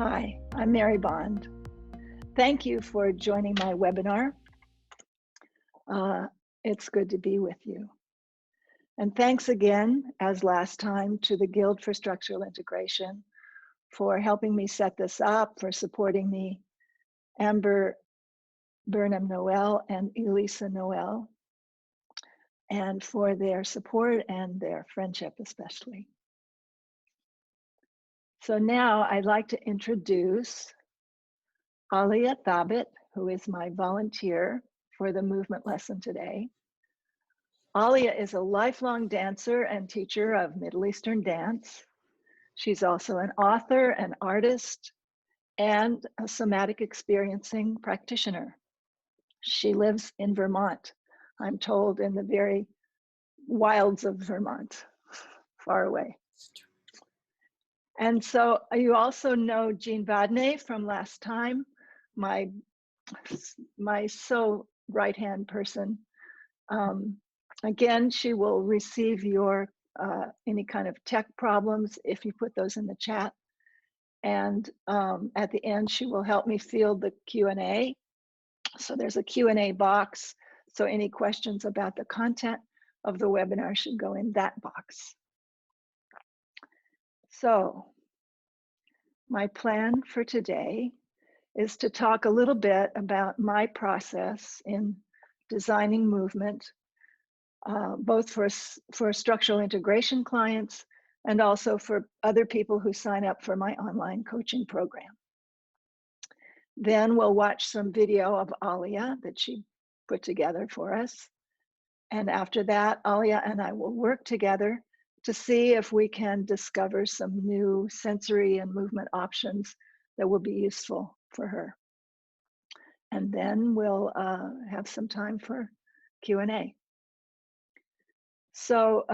Hi, I'm Mary Bond. Thank you for joining my webinar. It's good to be with you. And thanks again, as last time, to the Guild for Structural Integration for helping me set this up, for supporting me, Amber Burnham Noel and Elisa Noel, and for their support and their friendship especially. So now I'd like to introduce Talia, who is my volunteer for the movement lesson today. Talia is a lifelong dancer and teacher of Middle Eastern dance. She's also an author, an artist, and a somatic experiencing practitioner. She lives in Vermont, I'm told, in the very wilds of Vermont, far away. And so you also know Jean Vadnais from last time, my so right-hand person. Again, she will receive your any kind of tech problems if you put those in the chat. And at the end, she will help me field the Q&A. So there's a Q&A box. So any questions about the content of the webinar should go in that box. So my plan for today is to talk a little bit about my process in designing movement, both for structural integration clients and also for other people who sign up for my online coaching program. Then we'll watch some video of Talia that she put together for us. And after that, Talia and I will work together to see if we can discover some new sensory and movement options that will be useful for her. And then we'll have some time for Q&A. So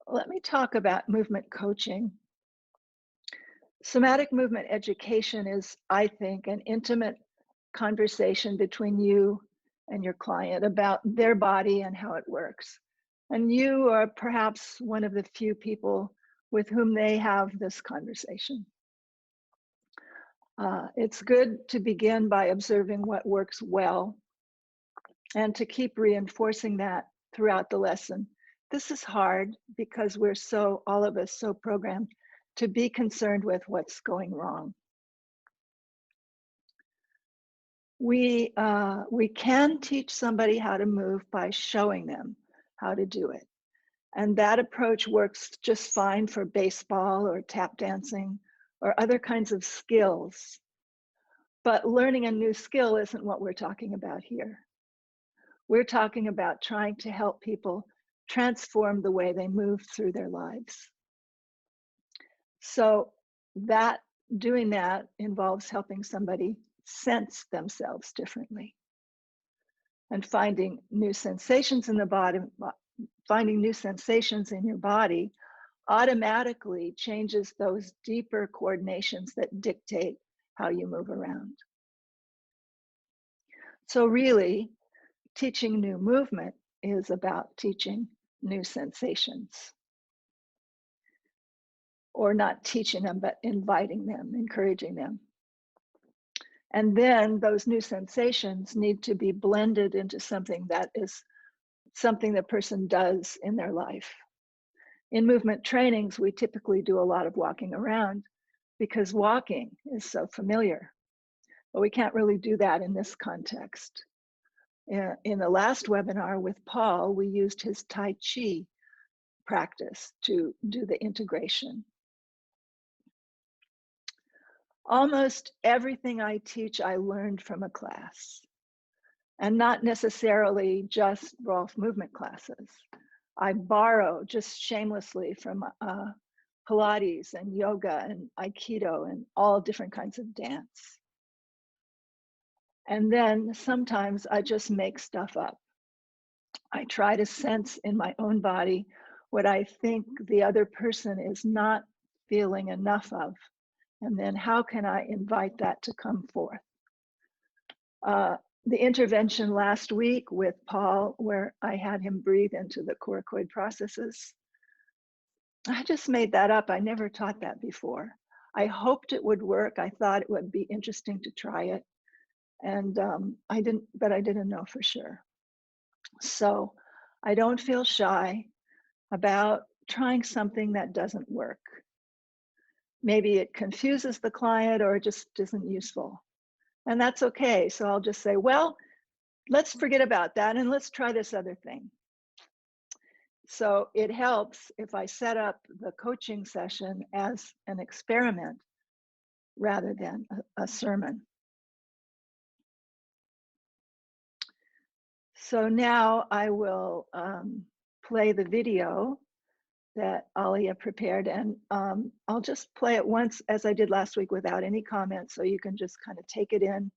let me talk about movement coaching. Somatic movement education is, I think, an intimate conversation between you and your client about their body and how it works. And you are perhaps one of the few people with whom they have this conversation. It's good to begin by observing what works well and to keep reinforcing that throughout the lesson. This is hard because we're all of us so programmed to be concerned with what's going wrong. We can teach somebody how to move by showing them how to do it. And that approach works just fine for baseball or tap dancing or other kinds of skills. But learning a new skill isn't what we're talking about here. We're talking about trying to help people transform the way they move through their lives. So doing that involves helping somebody sense themselves differently and finding new sensations in the body. Finding new sensations in your body automatically changes those deeper coordinations that dictate how you move around. So really, teaching new movement is about teaching new sensations. Or not teaching them, but inviting them, encouraging them. And then those new sensations need to be blended into something that is something the person does in their life. In movement trainings, we typically do a lot of walking around because walking is so familiar. But we can't really do that in this context. In the last webinar with Paul, we used his Tai Chi practice to do the integration. Almost everything I teach, I learned from a class, and not necessarily just Rolf movement classes. I borrow just shamelessly from Pilates and yoga and Aikido and all different kinds of dance. And then sometimes I just make stuff up. I try to sense in my own body what I think the other person is not feeling enough of. And then how can I invite that to come forth? The intervention last week with Paul, where I had him breathe into the coracoid processes, I just made that up. I never taught that before. I hoped it would work. I thought it would be interesting to try it. And I didn't know for sure. So I don't feel shy about trying something that doesn't work. Maybe it confuses the client or it just isn't useful. And that's okay. So I'll just say, well, let's forget about that and let's try this other thing. So it helps if I set up the coaching session as an experiment rather than a sermon. So now I will play the video that Alia prepared, and I'll just play it once as I did last week without any comments, so you can just kind of take it in,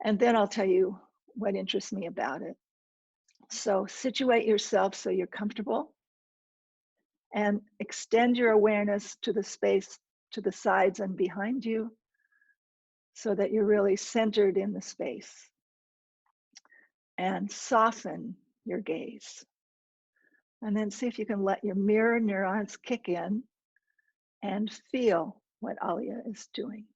and then I'll tell you what interests me about it. So situate yourself so you're comfortable and extend your awareness to the space to the sides and behind you so that you're really centered in the space. And soften your gaze. And then see if you can let your mirror neurons kick in and feel what Alia is doing.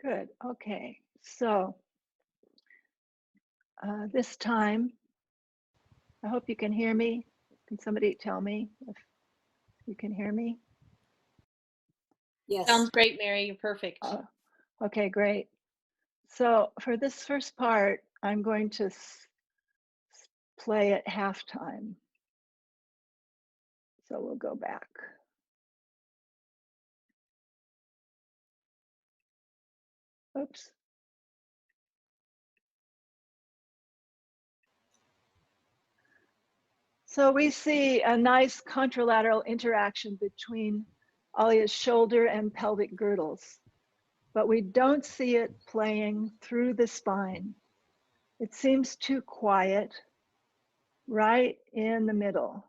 Good. Okay. So this time, I hope you can hear me. Can somebody tell me if you can hear me? Yes. Sounds great, Mary. You're perfect. Okay, great. So for this first part, I'm going to play at halftime. So we'll go back. Oops. So we see a nice contralateral interaction between Alia's shoulder and pelvic girdles, but we don't see it playing through the spine. It seems too quiet right in the middle.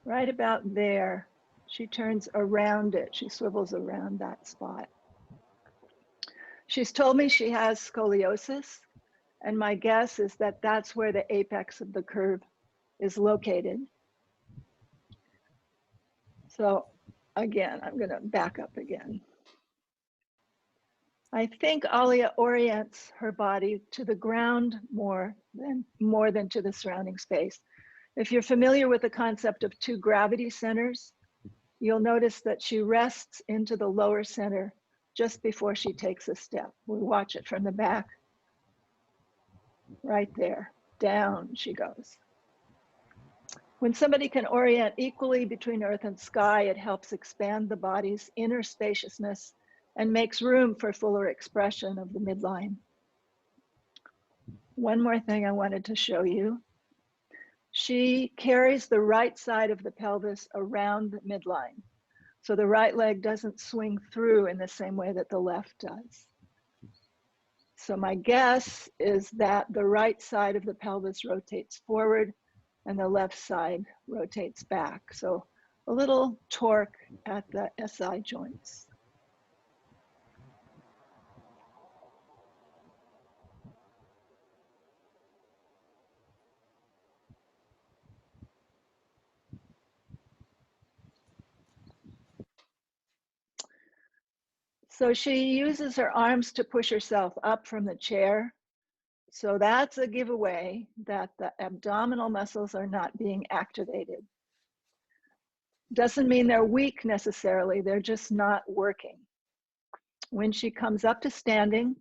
Right about there. She turns around it. She swivels around that spot. She's told me she has scoliosis, and my guess is that that's where the apex of the curve is located. So again, I'm going to back up again. I think Alia orients her body to the ground more than to the surrounding space. If you're familiar with the concept of two gravity centers, you'll notice that she rests into the lower center just before she takes a step. We watch it from the back. Right there, down she goes. When somebody can orient equally between earth and sky, it helps expand the body's inner spaciousness and makes room for fuller expression of the midline. One more thing I wanted to show you. She carries the right side of the pelvis around the midline. So the right leg doesn't swing through in the same way that the left does. So my guess is that the right side of the pelvis rotates forward and the left side rotates back. So a little torque at the SI joints. So she uses her arms to push herself up from the chair. So that's a giveaway that the abdominal muscles are not being activated. Doesn't mean they're weak necessarily, they're just not working. When she comes up to standing,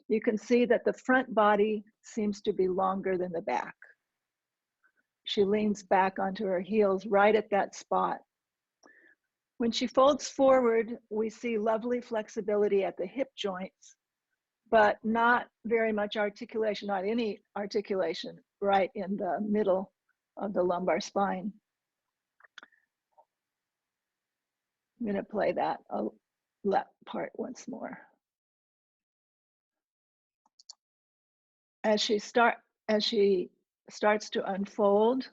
you can see that the front body seems to be longer than the back. She leans back onto her heels right at that spot. When she folds forward, we see lovely flexibility at the hip joints, but not very much articulation, not any articulation right in the middle of the lumbar spine. I'm going to play that left part once more. As she starts to unfold,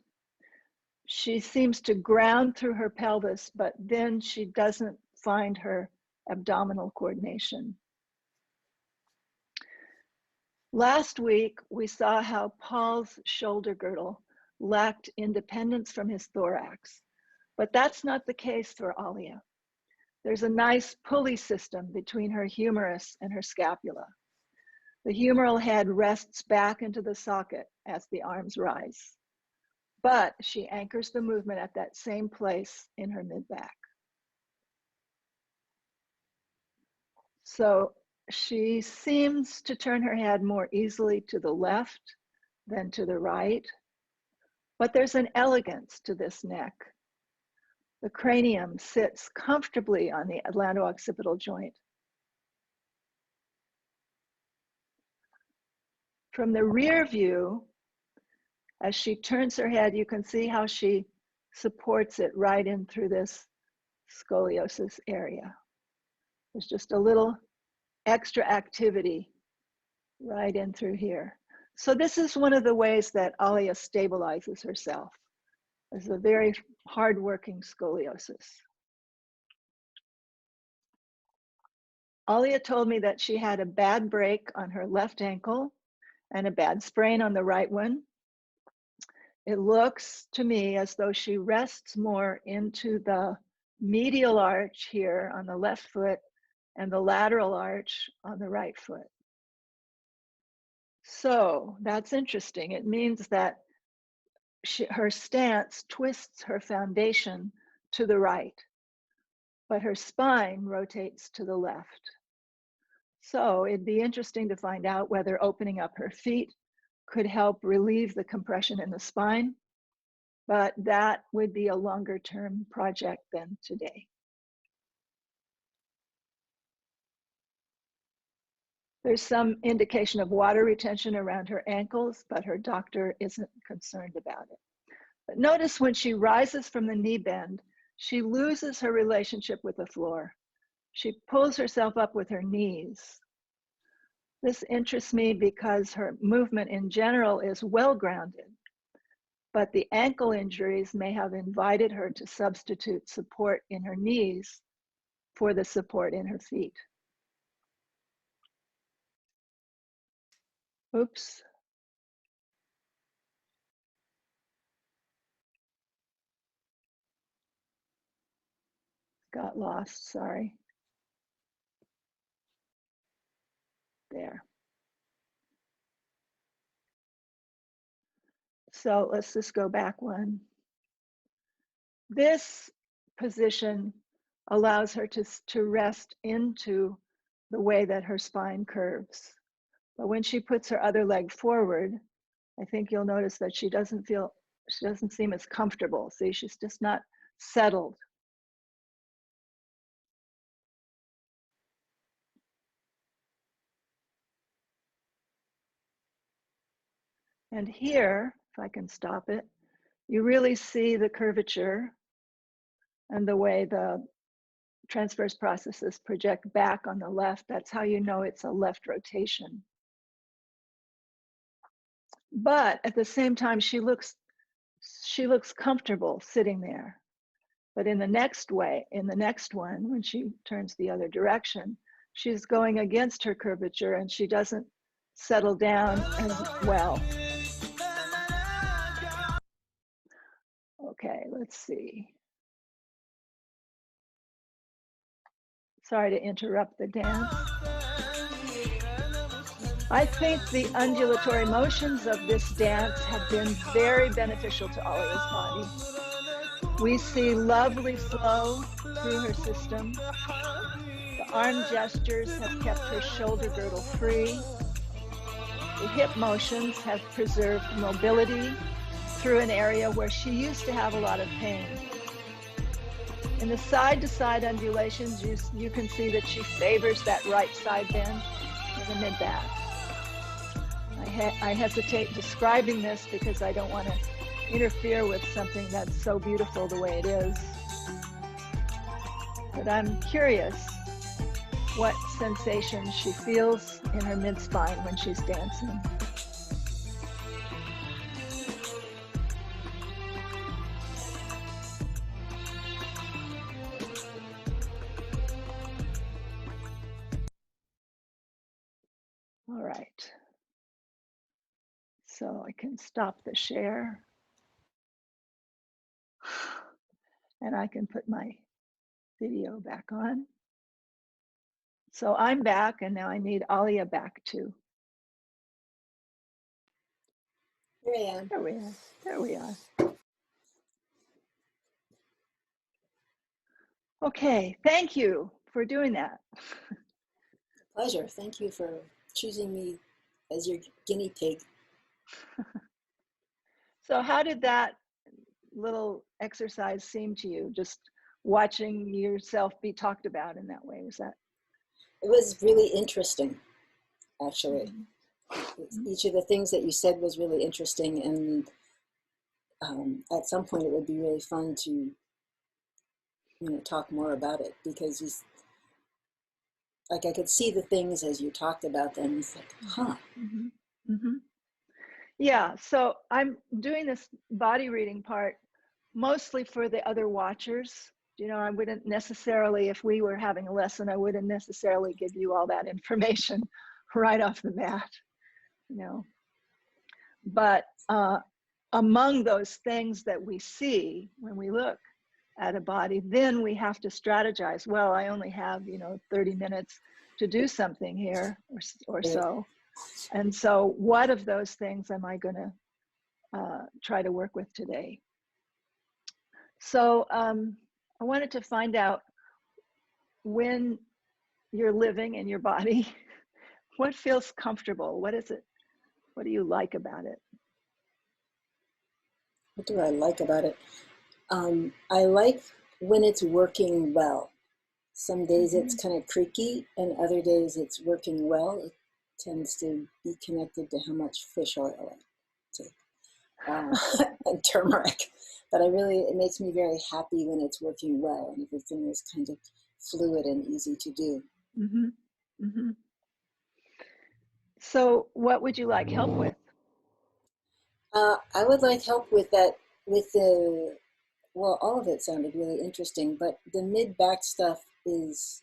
she seems to ground through her pelvis, but then she doesn't find her abdominal coordination. Last week, we saw how Paul's shoulder girdle lacked independence from his thorax, but that's not the case for Alia. There's a nice pulley system between her humerus and her scapula. The humeral head rests back into the socket as the arms rise, but she anchors the movement at that same place in her mid-back. So she seems to turn her head more easily to the left than to the right, but there's an elegance to this neck. The cranium sits comfortably on the atlanto-occipital joint. From the rear view, as she turns her head, you can see how she supports it right in through this scoliosis area. There's just a little extra activity right in through here. So this is one of the ways that Alia stabilizes herself. It's a very hard-working scoliosis. Alia told me that she had a bad break on her left ankle and a bad sprain on the right one. it looks to me as though she rests more into the medial arch here on the left foot and the lateral arch on the right foot. So that's interesting. It means that her stance twists her foundation to the right, but her spine rotates to the left. So it'd be interesting to find out whether opening up her feet could help relieve the compression in the spine, but that would be a longer term project than today. There's some indication of water retention around her ankles, but her doctor isn't concerned about it. But notice when she rises from the knee bend, she loses her relationship with the floor. She pulls herself up with her knees. This interests me because her movement in general is well grounded, but the ankle injuries may have invited her to substitute support in her knees for the support in her feet. Oops. Got lost, sorry. There. So let's just go back one. This position allows her to rest into the way that her spine curves. But when she puts her other leg forward, I think you'll notice that she doesn't seem as comfortable. See, she's just not settled. And here, if I can stop it, you really see the curvature and the way the transverse processes project back on the left. That's how you know it's a left rotation. But at the same time, she looks comfortable sitting there. But in the next one, when she turns the other direction, she's going against her curvature and she doesn't settle down as well. Okay, let's see. Sorry to interrupt the dance. I think the undulatory motions of this dance have been very beneficial to Alia's body. We see lovely flow through her system. The arm gestures have kept her shoulder girdle free. The hip motions have preserved mobility through an area where she used to have a lot of pain. In the side-to-side undulations, you can see that she favors that right side bend in the mid-back. I hesitate describing this because I don't want to interfere with something that's so beautiful the way it is. But I'm curious what sensation she feels in her mid-spine when she's dancing. All right. So I can stop the share. And I can put my video back on. So I'm back, and now I need Alia back too. Here I am. There we are. There we are. Okay, thank you for doing that. Pleasure. Thank you for choosing me as your guinea pig. So how did that little exercise seem to you, just watching yourself be talked about in that way? Was that? It was really interesting, actually. Mm-hmm. Each of the things that you said was really interesting, and at some point it would be really fun to, talk more about it, because I could see the things as you talked about them. It's like, huh. Mm-hmm. Mm-hmm. Yeah, so I'm doing this body reading part mostly for the other watchers. I wouldn't necessarily, if we were having a lesson, I wouldn't necessarily give you all that information right off the bat, But among those things that we see when we look at a body, then we have to strategize. Well, I only have, 30 minutes to do something here or so. And so what of those things am I going to try to work with today? So I wanted to find out, when you're living in your body, what feels comfortable? What is it? What do you like about it? What do I like about it? I like when it's working well. Some days it's kind of creaky, and other days it's working well. It tends to be connected to how much fish oil I take and turmeric. But it makes me very happy when it's working well and everything is kind of fluid and easy to do. Mm-hmm. Mm-hmm. So what would you like help with? I would like help with that, well, all of it sounded really interesting, but the mid-back stuff is,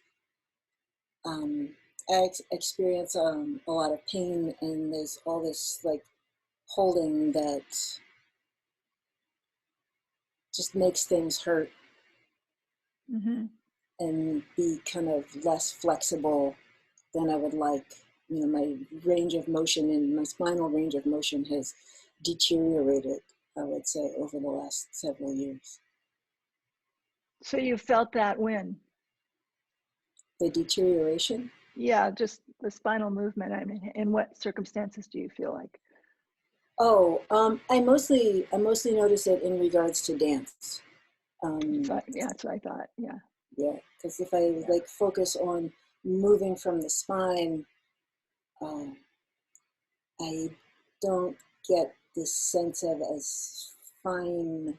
I experience a lot of pain, and there's all this like holding that just makes things hurt Mm-hmm. and be kind of less flexible than I would like. My range of motion and my spinal range of motion has deteriorated, I would say, over the last several years. So you felt that when? The deterioration? Yeah, just the spinal movement. I mean, in what circumstances do you feel like? Oh, I mostly notice it in regards to dance. Yeah, that's what I thought. Yeah. Yeah, because if I like focus on moving from the spine, I don't get this sense of as fine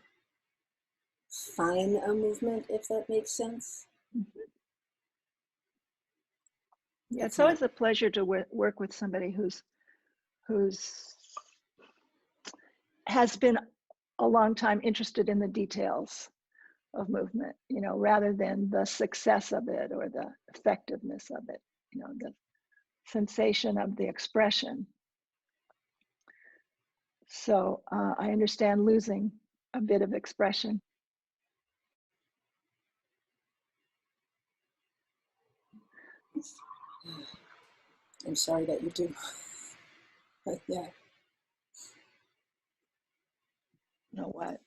a movement, if that makes sense. Mm-hmm. Yeah, it's Not, always a pleasure to work with somebody who's has been a long time interested in the details of movement, rather than the success of it or the effectiveness of it, the sensation of the expression. So I understand losing a bit of expression. I'm sorry that you do. But yeah. You know what?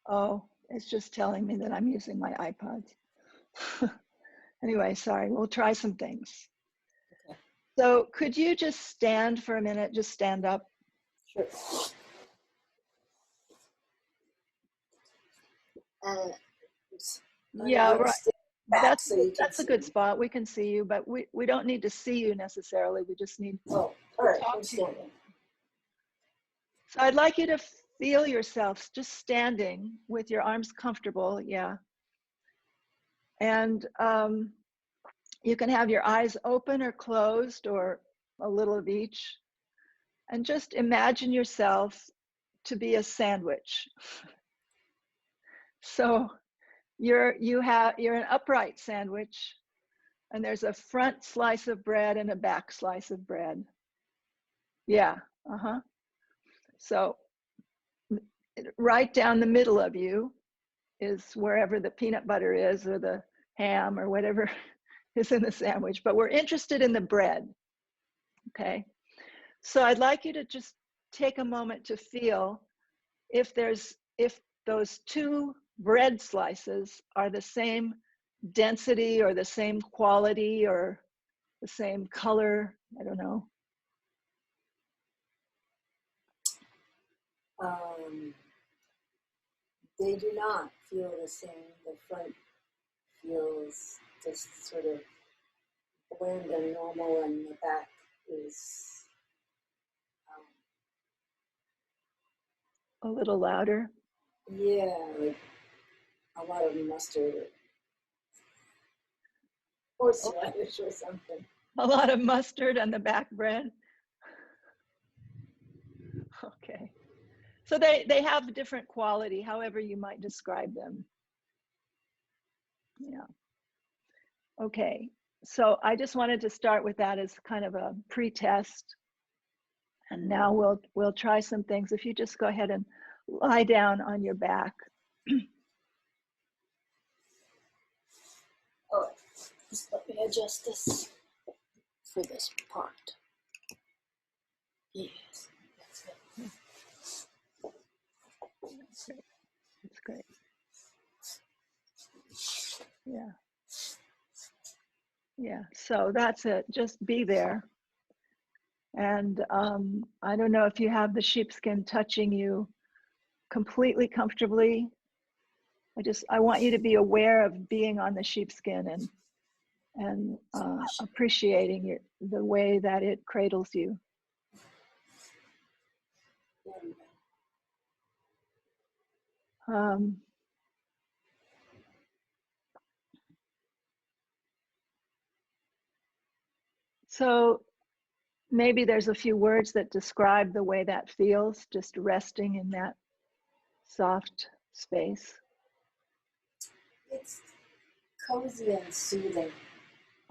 Oh, it's just telling me that I'm using my iPods. Anyway, sorry, we'll try some things. Okay. So could you just stand for a minute, just stand up? Sure. Yeah, right. Back so you can That's a good spot. We can see you, but we don't need to see you necessarily. We just need Oh, all right, I'm standing. So I'd like you to feel yourself just standing with your arms comfortable, yeah. And you can have your eyes open or closed or a little of each. And just imagine yourself to be a sandwich. So you're an upright sandwich, and there's a front slice of bread and a back slice of bread. Yeah, So right down the middle of you is wherever the peanut butter is, or the ham, or whatever is in the sandwich. But we're interested in the bread, okay? So I'd like you to just take a moment to feel if those two bread slices are the same density or the same quality or the same color. I don't know. They do not feel the same. The front feels just sort of bland and normal, and the back is A little louder. yeah, like a lot of mustard or horseradish or something. A lot of mustard on the back bread. Okay. So they have different quality, however you might describe them. Yeah. Okay. So I just wanted to start with that as kind of a pre-test. And now we'll try some things. If you just go ahead and lie down on your back. Oh, just let me adjust this for this part. Yes, that's good. That's great. Yeah. Yeah, so that's it. Just be there. And I don't know if you have the sheepskin touching you completely comfortably. I want you to be aware of being on the sheepskin and appreciating it, the way that it cradles you. So maybe there's a few words that describe the way that feels, just resting in that soft space. It's cozy and soothing.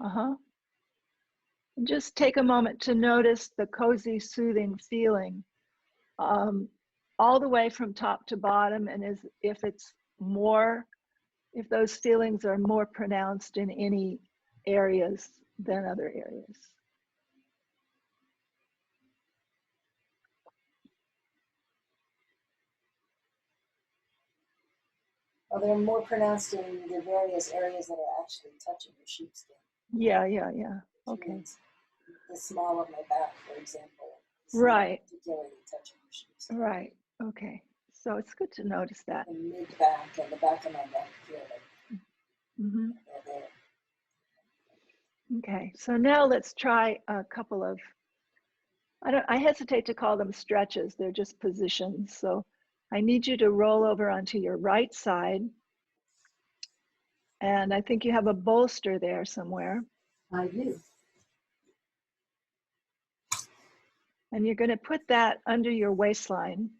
Uh-huh. And just take a moment to notice the cozy, soothing feeling all the way from top to bottom, and if those feelings are more pronounced in any areas than other areas. Well, they're more pronounced in the various areas that are actually touching your sheepskin. Yeah. Okay. The small of my back, for example, is right. particularly touching your sheepskin. Right. Okay. So it's good to notice that. The mid back and the back of my neck feel like they're there. Okay. So now let's try a couple of. I hesitate to call them stretches. They're just positions. So I need you to roll over onto your right side. And I think you have a bolster there somewhere. I do. And you're going to put that under your waistline.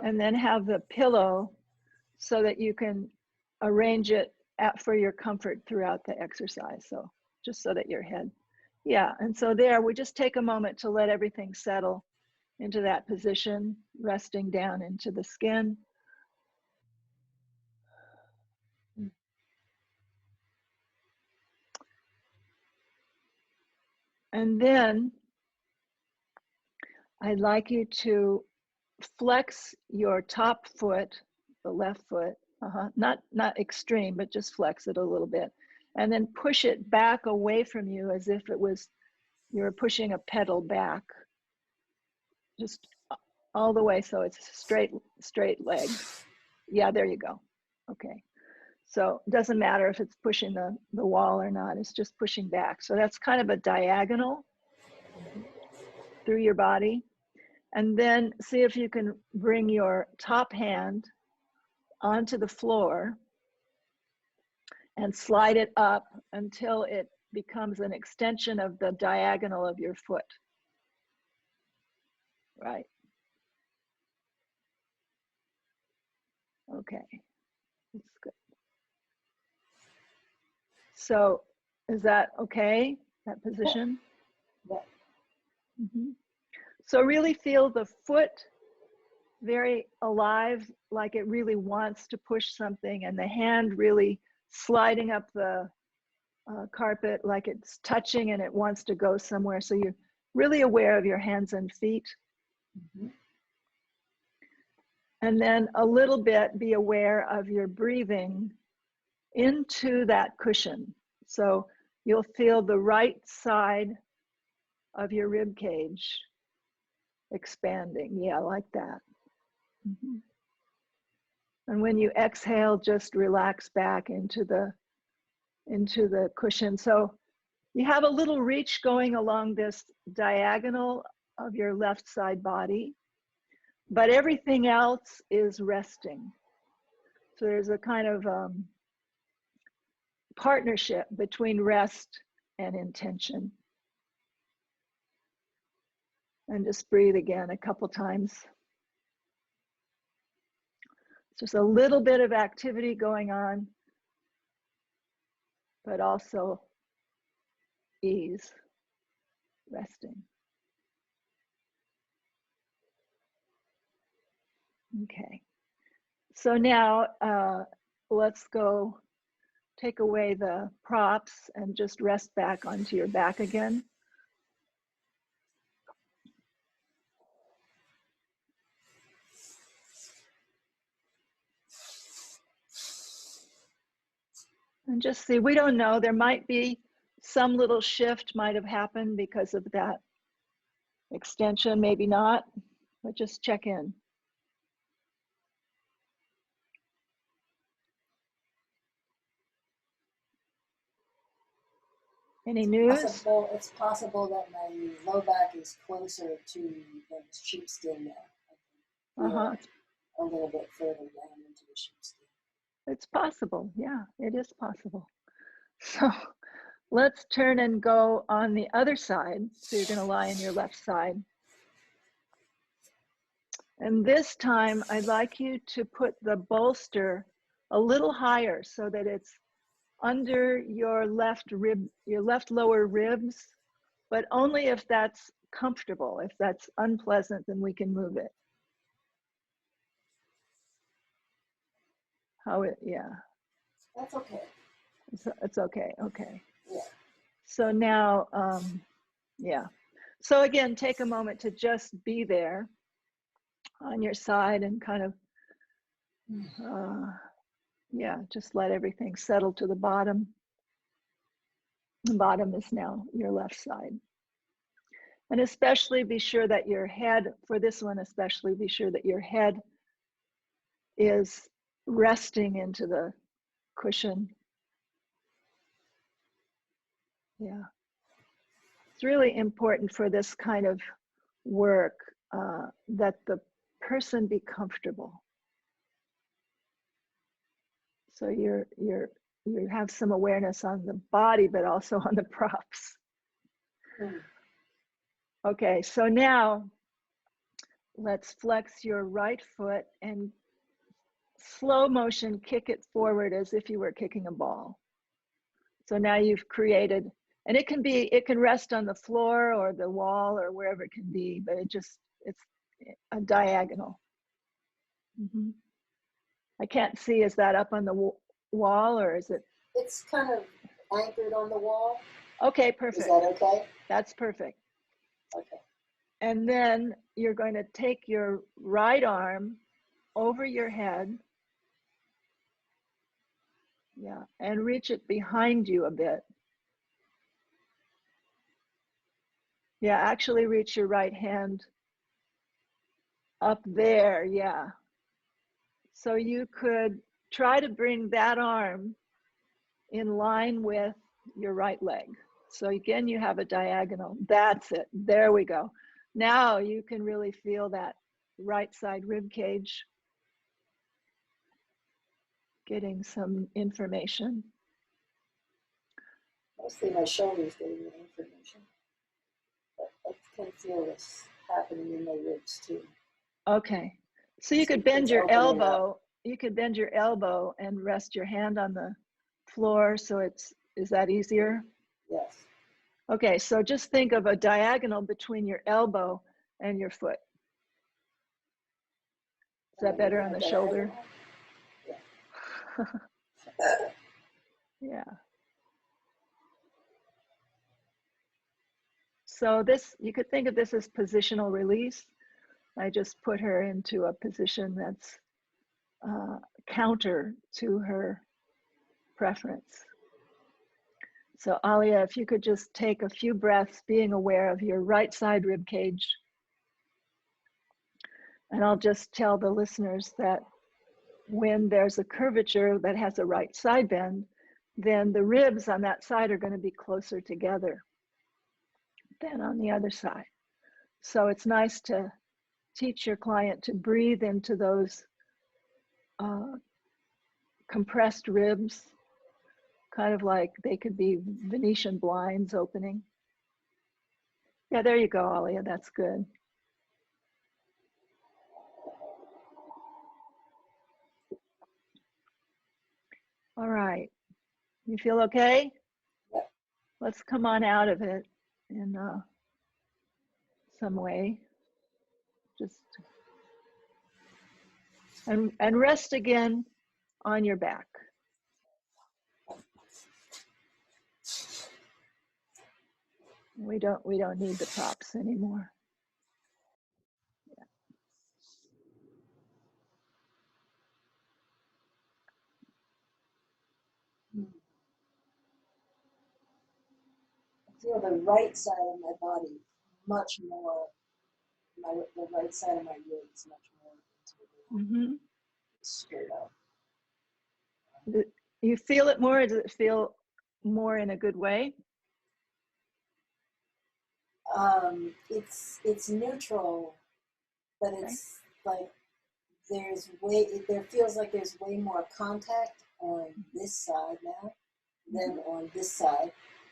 And then have the pillow so that you can arrange it for your comfort throughout the exercise. So just so that your head. Yeah, and so there, we just take a moment to let everything settle into that position, resting down into the skin. And then I'd like you to flex your top foot, the left foot, not extreme, but just flex it a little bit. And then push it back away from you as if you were pushing a pedal back. Just all the way so it's straight leg. Yeah, there you go. Okay. So it doesn't matter if it's pushing the wall or not, it's just pushing back. So that's kind of a diagonal through your body. And then see if you can bring your top hand onto the floor and slide it up until it becomes an extension of the diagonal of your foot. Right. Okay, that's good. So is that okay, that position? Yeah. So really feel the foot very alive, like it really wants to push something, and the hand really sliding up the carpet like it's touching and it wants to go somewhere. So you're really aware of your hands and feet. And then a little bit be aware of your breathing into that cushion. So you'll feel the right side of your rib cage expanding. Yeah, like that. And when you exhale, just relax back into the cushion. So you have a little reach going along this diagonal of your left side body, but everything else is resting. So there's a kind of partnership between rest and intention. And just breathe again a couple times. There's a little bit of activity going on, but also ease. resting. Okay. So now let's go take away the props and just rest back onto your back again. And just see, we don't know, there might be some little shift might have happened because of that extension, maybe not, but just check in. Any news? It's possible that my low back is closer to the sheepskin now. Uh-huh. A little bit further down into the sheepskin. It's possible, yeah, it is possible. So let's turn and go on the other side. So you're gonna lie on your left side. And this time I'd like you to put the bolster a little higher so that it's under your left rib, your left lower ribs, but only if that's comfortable. If that's unpleasant, then we can move it. Yeah. That's okay. It's okay, okay. Yeah. So now, yeah. So again, take a moment to just be there on your side and kind of, yeah, just let everything settle to the bottom. The bottom is now your left side. And especially be sure that your head, for this one especially, be sure that your head is resting into the cushion. Yeah. It's really important for this kind of work that the person be comfortable. So you have some awareness on the body, but also on the props. Okay, so now let's flex your right foot and slow motion kick it forward as if you were kicking a ball. So now you've created, and it can rest on the floor or the wall or wherever it can be, but it's a diagonal. Mm-hmm. I can't see, is that up on the wall or is it? It's kind of anchored on the wall. Okay, perfect. Is that okay? That's perfect. Okay. And then you're going to take your right arm over your head. Yeah, and reach it behind you a bit. Yeah, actually reach your right hand up there, yeah. So you could try to bring that arm in line with your right leg. So again, you have a diagonal. That's it. There we go. Now you can really feel that right side rib cage getting some information. Mostly my shoulders getting the information. But I can feel this happening in my ribs too. Okay. So you could bend your elbow. You could bend your elbow and rest your hand on the floor. So is that easier? Yes. Okay, so just think of a diagonal between your elbow and your foot. Is that better on the shoulder? Yeah. Yeah. So this, you could think of this as positional release. I just put her into a position that's counter to her preference. So Alia, if you could just take a few breaths, being aware of your right side rib cage. And I'll just tell the listeners that when there's a curvature that has a right side bend, then the ribs on that side are going to be closer together than on the other side. So it's nice to teach your client to breathe into those compressed ribs, kind of like they could be Venetian blinds opening. Yeah, there you go, Alia, that's good. All right, you feel okay? Let's come on out of it and some way. Just and rest again on your back. We don't need the props anymore. I feel the right side of my body much more, the right side of my ribs much more into the ground, straight up. You feel it more, or does it feel more in a good way? It's neutral, but it's like there feels like there's way more contact on this side now than on this side.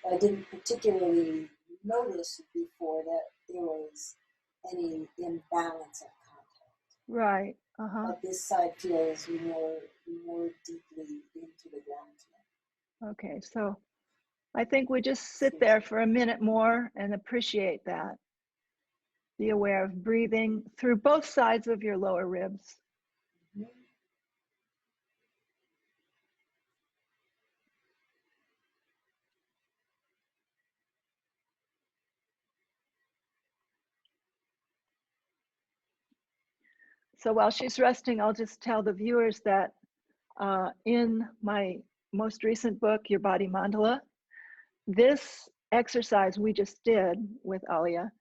I didn't particularly notice before that there was any imbalance of contact. Right. But this side feels more deeply into the ground now. Okay, so I think we just sit there for a minute more and appreciate that. Be aware of breathing through both sides of your lower ribs. So while she's resting, I'll just tell the viewers that in my most recent book, Your Body Mandala, this exercise we just did with Talia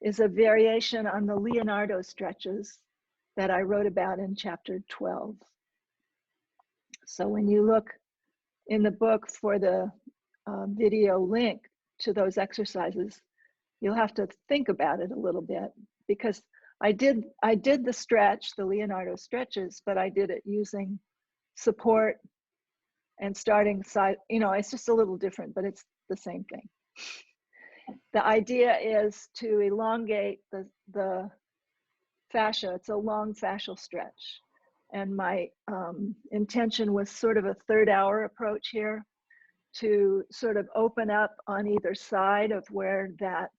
is a variation on the Leonardo stretches that I wrote about in chapter 12. So when you look in the book for the video link to those exercises, you'll have to think about it a little bit, because I did the stretch, the Leonardo stretches, but I did it using support and starting side, it's just a little different, but it's the same thing. The idea is to elongate the fascia. It's a long fascial stretch. And my intention was sort of a third hour approach here, to sort of open up on either side of where that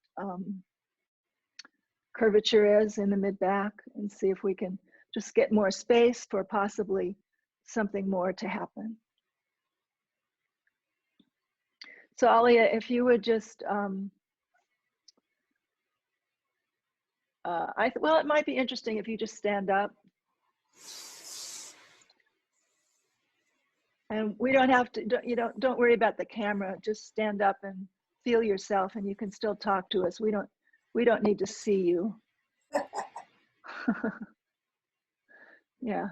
curvature is in the mid-back, and see if we can just get more space for possibly something more to happen. So Talia, if you would just, well, it might be interesting if you just stand up. And we don't have to, don't worry about the camera, just stand up and feel yourself, and you can still talk to us. We don't need to see you. Yeah.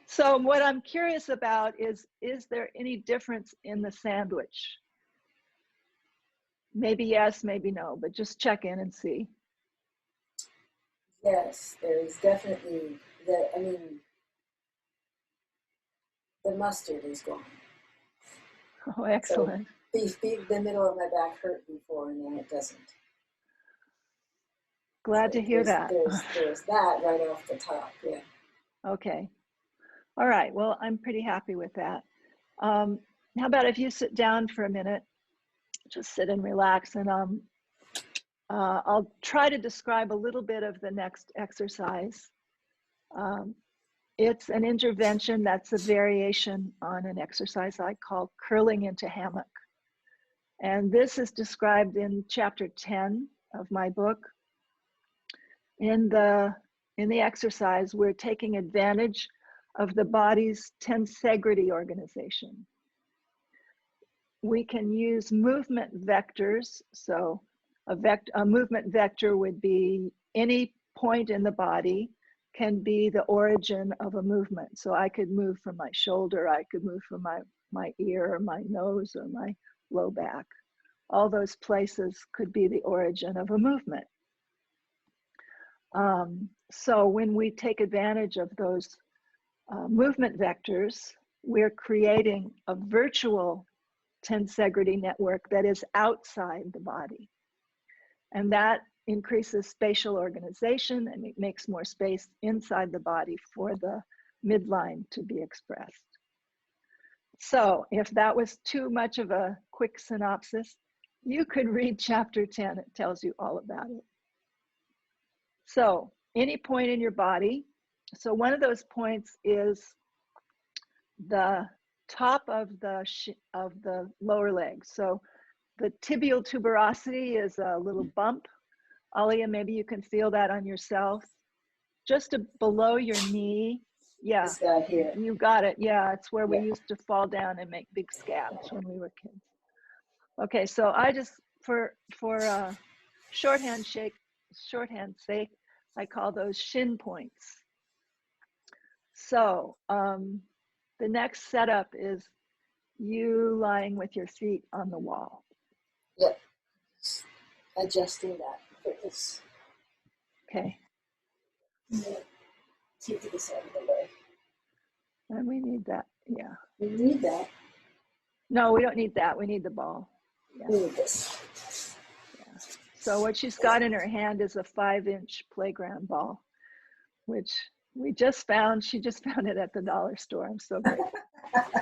So what I'm curious about is there any difference in the sandwich? Maybe yes, maybe no, but just check in and see. Yes, there is definitely the mustard is gone. Oh, excellent. So the middle of my back hurt before, and now it doesn't. Glad to hear that. There's that right off the top, yeah. Okay. All right, well, I'm pretty happy with that. How about if you sit down for a minute, just sit and relax, and I'll try to describe a little bit of the next exercise. It's an intervention that's a variation on an exercise I call curling into hammock. And this is described in chapter 10 of my book. In the exercise, we're taking advantage of the body's tensegrity organization. We can use movement vectors. So a movement vector would be any point in the body can be the origin of a movement. So I could move from my shoulder, I could move from my ear or my nose or my low back. All those places could be the origin of a movement. So when we take advantage of those movement vectors, we're creating a virtual tensegrity network that is outside the body. And that increases spatial organization, and it makes more space inside the body for the midline to be expressed. So if that was too much of a quick synopsis, you could read chapter 10. It tells you all about it. So any point in your body. So one of those points is the top of the lower leg. So the tibial tuberosity is a little bump. Alia, maybe you can feel that on yourself. Just below your knee. Yeah, This guy here. you got it. Yeah, it's where we used to fall down and make big scabs when we were kids. Okay, so I just, for shorthand's sake, I call those shin points. So the next setup is you lying with your feet on the wall. Yep. Adjusting that for this. Okay. Keep this out of the way. And we need that. Yeah. We need that. No, we don't need that. We need the ball. Yeah. We need this. Yeah. So what she's got in her hand is a 5-inch playground ball, which we just found. She just found it at the dollar store. I'm so grateful.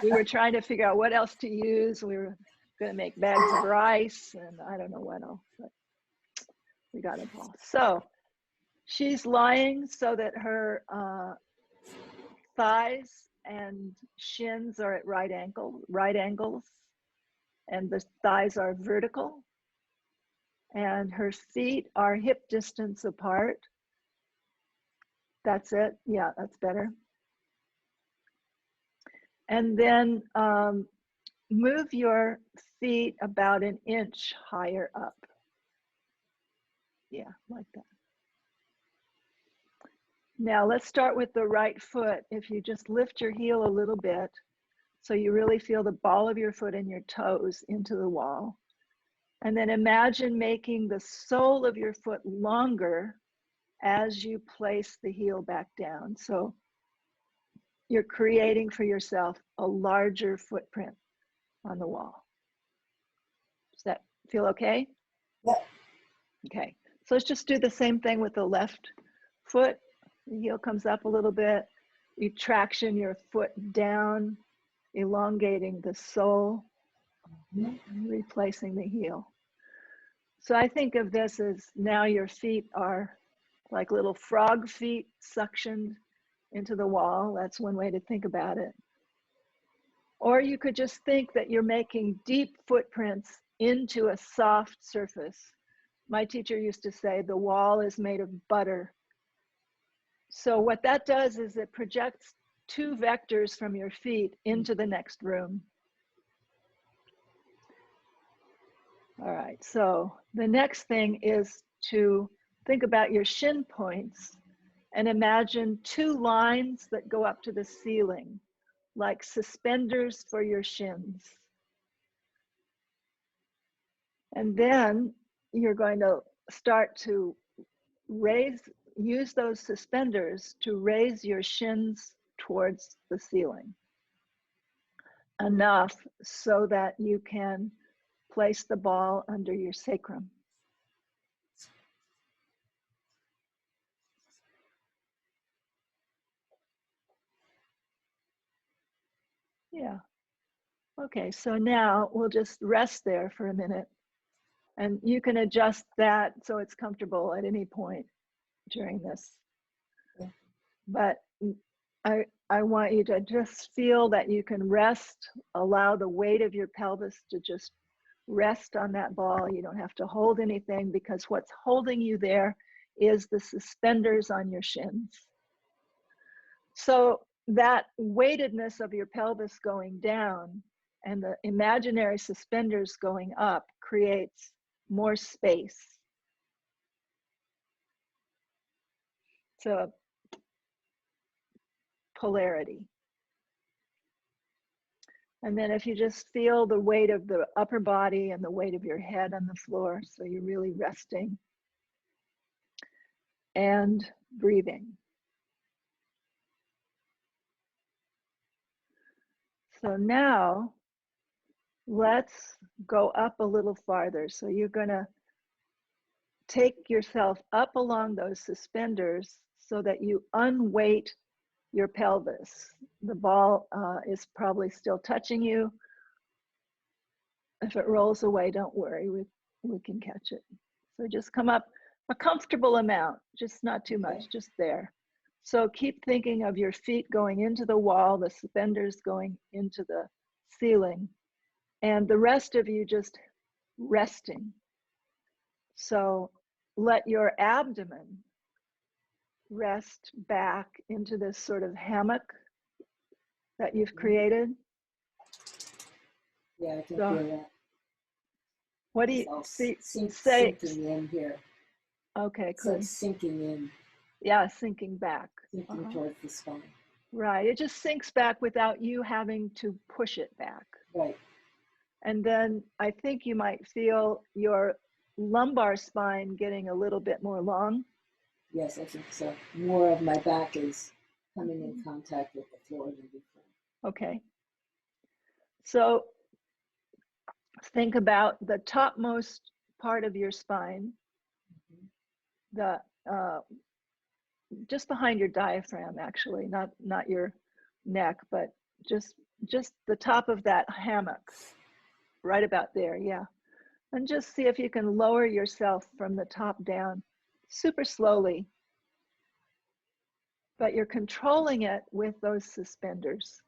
We were trying to figure out what else to use. We were going to make bags of rice and I don't know what else, but we got a ball. So she's lying so that her thighs and shins are at right angles, and the thighs are vertical, and her feet are hip distance apart. That's it. Yeah, that's better. And then move your feet about an inch higher up. Yeah, like that. Now let's start with the right foot. If you just lift your heel a little bit, so you really feel the ball of your foot and your toes into the wall. And then imagine making the sole of your foot longer as you place the heel back down. So you're creating for yourself a larger footprint on the wall. Does that feel okay? Yep. Okay, so let's just do the same thing with the left foot. The heel comes up a little bit. You traction your foot down, elongating the sole, and replacing the heel. So I think of this as now your feet are like little frog feet suctioned into the wall. That's one way to think about it. Or you could just think that you're making deep footprints into a soft surface. My teacher used to say the wall is made of butter. So what that does is it projects 2 vectors from your feet into the next room. All right, so the next thing is to think about your shin points and imagine 2 lines that go up to the ceiling, like suspenders for your shins. And then you're going to start to use those suspenders to raise your shins towards the ceiling, enough so that you can place the ball under your sacrum. Yeah. Okay, so now we'll just rest there for a minute, and you can adjust that so it's comfortable at any point during this. But I want you to just feel that you can rest, allow the weight of your pelvis to just rest on that ball. You don't have to hold anything, because what's holding you there is the suspenders on your shins. So that weightedness of your pelvis going down and the imaginary suspenders going up creates more space. So polarity. And then if you just feel the weight of the upper body and the weight of your head on the floor, so you're really resting and breathing. So now let's go up a little farther. So you're gonna take yourself up along those suspenders so that you unweight your pelvis. The ball is probably still touching you. If it rolls away, don't worry, we can catch it. So just come up a comfortable amount, just not too much, just there. So keep thinking of your feet going into the wall, the suspenders going into the ceiling, and the rest of you just resting. So let your abdomen rest back into this sort of hammock that you've created. Yeah, I can feel that. What do you say? Sinking in here. Okay, it's good. Like sinking in. Yeah, sinking back. Sinking towards the spine. Right, it just sinks back without you having to push it back. Right. And then I think you might feel your lumbar spine getting a little bit more long. Yes, I think so. More of my back is coming in contact with the floor than before. Okay. So think about the topmost part of your spine, the just behind your diaphragm, actually, not your neck, but just the top of that hammock, right about there. Yeah. And just see if you can lower yourself from the top down super slowly, but you're controlling it with those suspenders.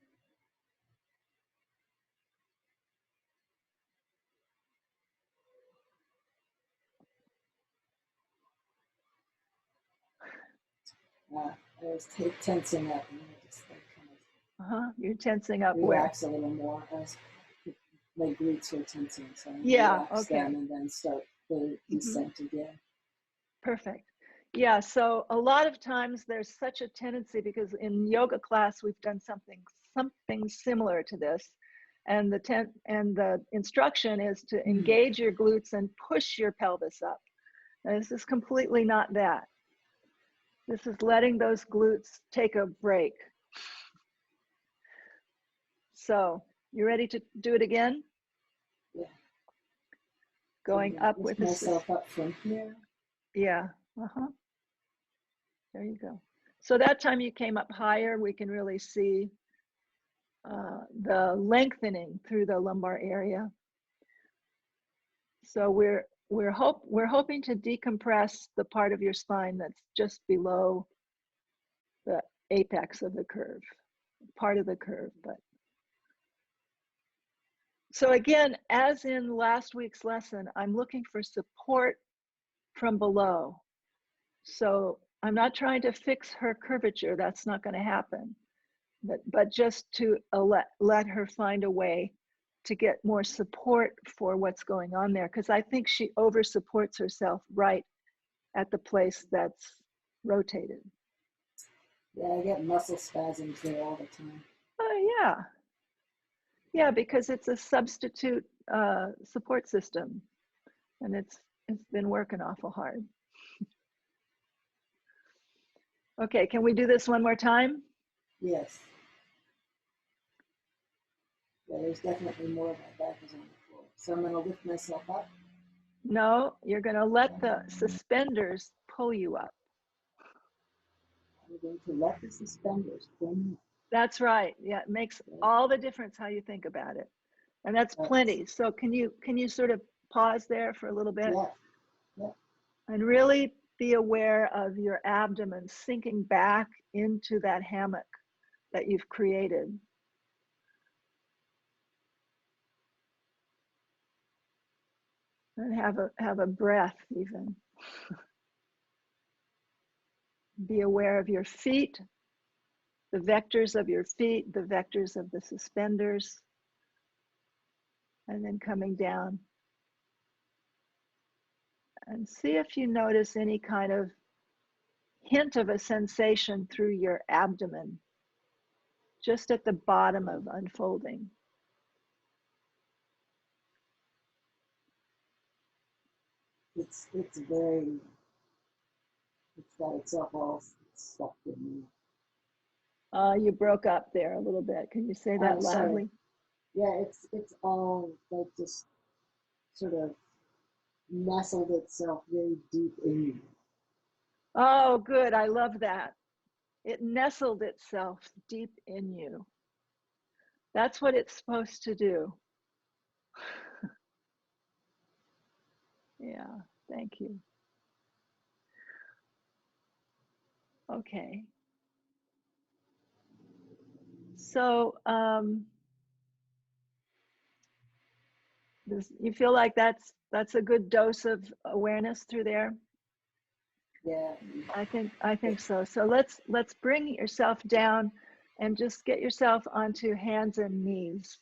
I was tensing up, and I just like kind of You're tensing up relax a little more. My glutes are tensing, so I relax them and then start the descent again. Perfect. Yeah, so a lot of times there's such a tendency, because in yoga class we've done something similar to this, and the instruction is to engage your glutes and push your pelvis up. And this is completely not that. This is letting those glutes take a break. So, you ready to do it again? Yeah. Going up with myself up from here. Yeah. There you go. So that time you came up higher, we can really see the lengthening through the lumbar area. So we're hoping to decompress the part of your spine that's just below the apex of the curve, part of the curve. But so again, as in last week's lesson, I'm looking for support from below. So I'm not trying to fix her curvature. That's not going to happen. But just to let her find a way to get more support for what's going on there, because I think she over supports herself right at the place that's rotated. Yeah, I get muscle spasms there all the time. Oh yeah, because it's a substitute support system, and it's been working awful hard. Okay, can we do this one more time? Yes. Yeah, there's definitely more of my back is on the floor. So I'm going to lift myself up. No, you're going to let the suspenders pull you up. I'm going to let the suspenders pull me up. That's right. Yeah, it makes all the difference how you think about it. And that's plenty. So can you sort of pause there for a little bit? Yeah. And really be aware of your abdomen sinking back into that hammock that you've created. And have a breath even. Be aware of your feet, the vectors of your feet, the vectors of the suspenders, and then coming down. And see if you notice any kind of hint of a sensation through your abdomen, just at the bottom of unfolding. It's got itself all sucked in me. You broke up there a little bit. Can you say that loudly? Sorry. Yeah, it's all like just sort of nestled itself very deep in me. Oh, good. I love that. It nestled itself deep in you. That's what it's supposed to do. Yeah, thank you. Okay. So, you feel like that's a good dose of awareness through there? Yeah. I think so. So let's bring yourself down and just get yourself onto hands and knees.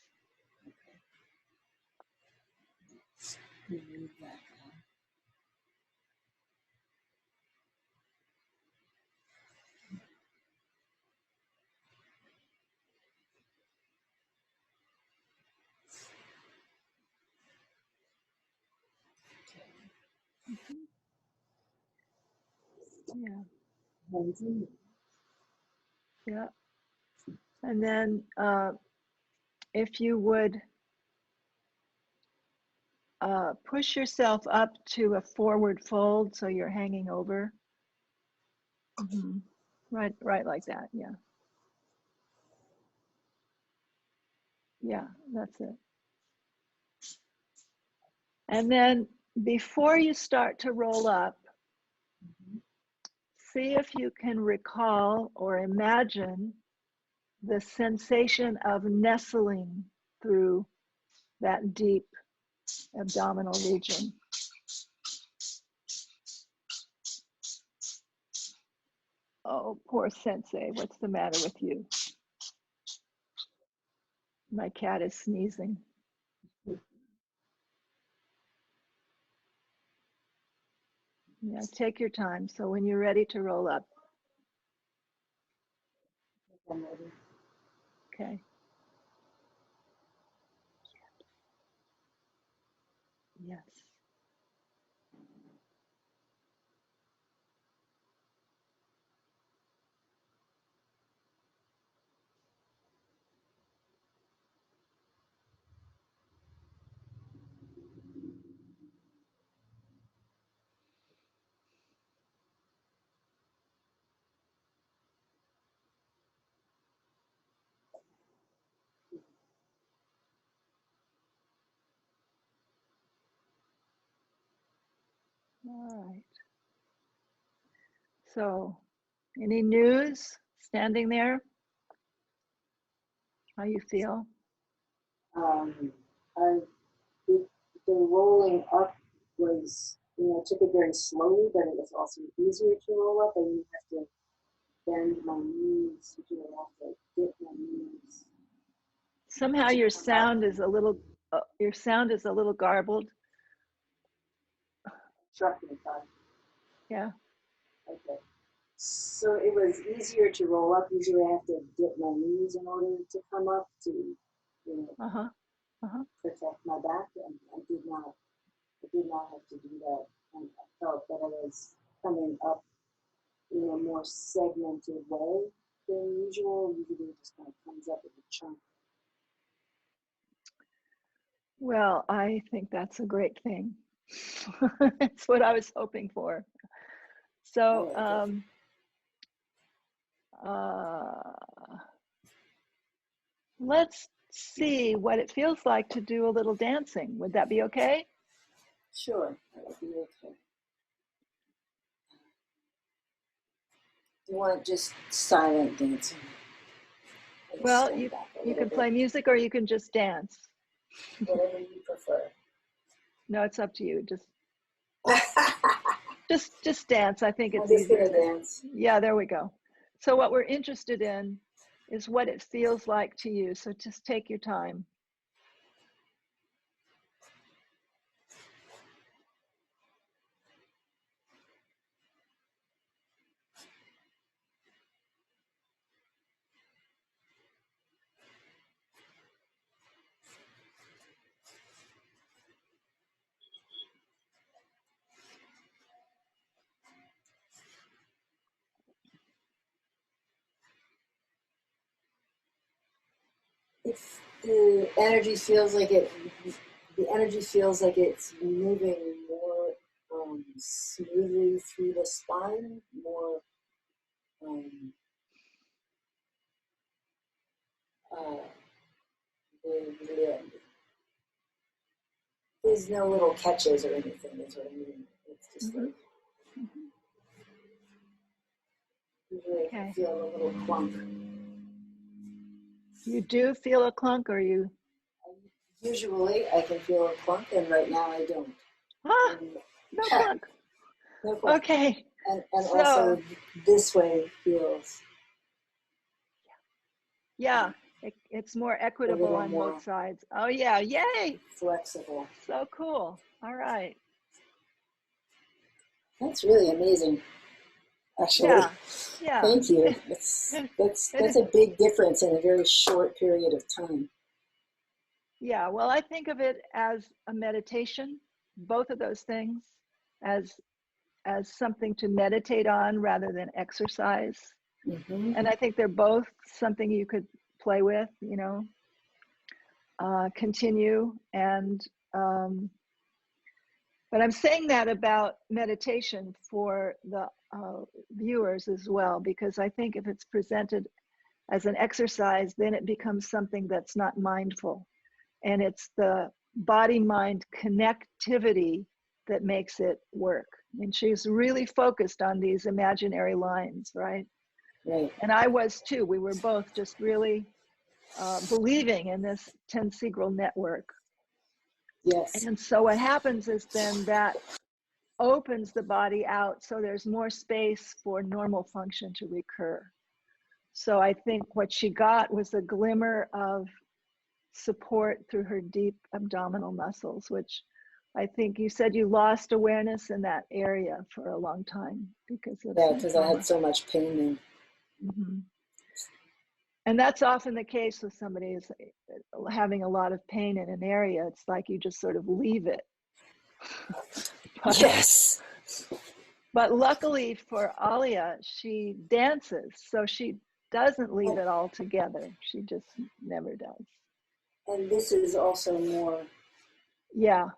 Yeah. Yeah. And then if you would push yourself up to a forward fold so you're hanging over. Mm-hmm. Right like that. Yeah. Yeah, that's it. And then before you start to roll up, see if you can recall or imagine the sensation of nestling through that deep abdominal region. Oh, poor sensei, what's the matter with you? My cat is sneezing. Yeah, take your time. So when you're ready to roll up. I'm ready. Okay. Yes. All right. So, any news standing there? How you feel? I the rolling up was, I took it very slowly, but it was also easier to roll up. I didn't have to bend my knees, I have to get my knees. Somehow your sound is a little garbled. Sharpening time. Yeah. Okay. So it was easier to roll up. Usually I have to get my knees in order to come up to, Uh-huh. Uh-huh. protect my back, and I did not have to do that. And I felt that I was coming up in a more segmented way than usual. Usually it just kind of comes up with a chunk. Well, I think that's a great thing. It's what I was hoping for. So, let's see what it feels like to do a little dancing. Would that be okay? Sure, that would be okay. You want just silent dancing? Well, you can play music or you can just dance. Whatever you prefer. No, it's up to you. Just dance. I think it's I'm just easier. gonna dance. Yeah, there we go. So what we're interested in is what it feels like to you. So just take your time. If the energy feels like it's moving more smoothly through the spine, more there's no little catches or anything. That's what I mean. It's just like Usually I can Okay. feel a little clunk. You do feel a clunk, or you? Usually I can feel a clunk, and right now I don't. Ah, And, no clunk. no clunk. Okay. And So, also this way feels yeah, it's more a equitable little on more both sides. Oh yeah, yay. flexible. So cool. All right. That's really amazing, actually. Yeah. Yeah. Thank you. That's It- a big difference in a very short period of time. yeah. Well, I think of it as a meditation, both of those things, as something to meditate on rather than exercise. Mm-hmm. And I think they're both something you could play with, continue. And, but I'm saying that about meditation for the viewers as well, because I think if it's presented as an exercise, then it becomes something that's not mindful. And it's the body-mind connectivity that makes it work. And she's really focused on these imaginary lines, right? Right. And I was too. We were both just really believing in this tensegral network. Yes. And so what happens is then that opens the body out, so there's more space for normal function to recur. So I think what she got was a glimmer of support through her deep abdominal muscles, which I think you said you lost awareness in that area for a long time because of Yeah, some because I trauma. had so much pain in. Mm-hmm. And that's often the case with somebody who's having a lot of pain in an area. It's like you just sort of leave it. Yes. But luckily for Alia, she dances, so she doesn't leave it altogether. She just never does. And this is also Yeah,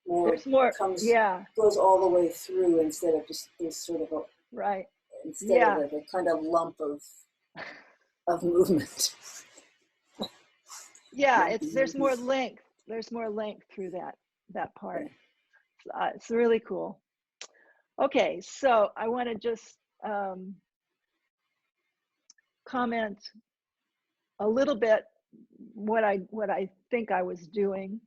there's more. comes Yeah, goes all the way through instead of just this sort of right. instead Yeah. of like a kind of lump of movement. Yeah, there's more length. There's more length through that part. It's really cool. Okay, so I want to just comment a little bit what I think I was doing.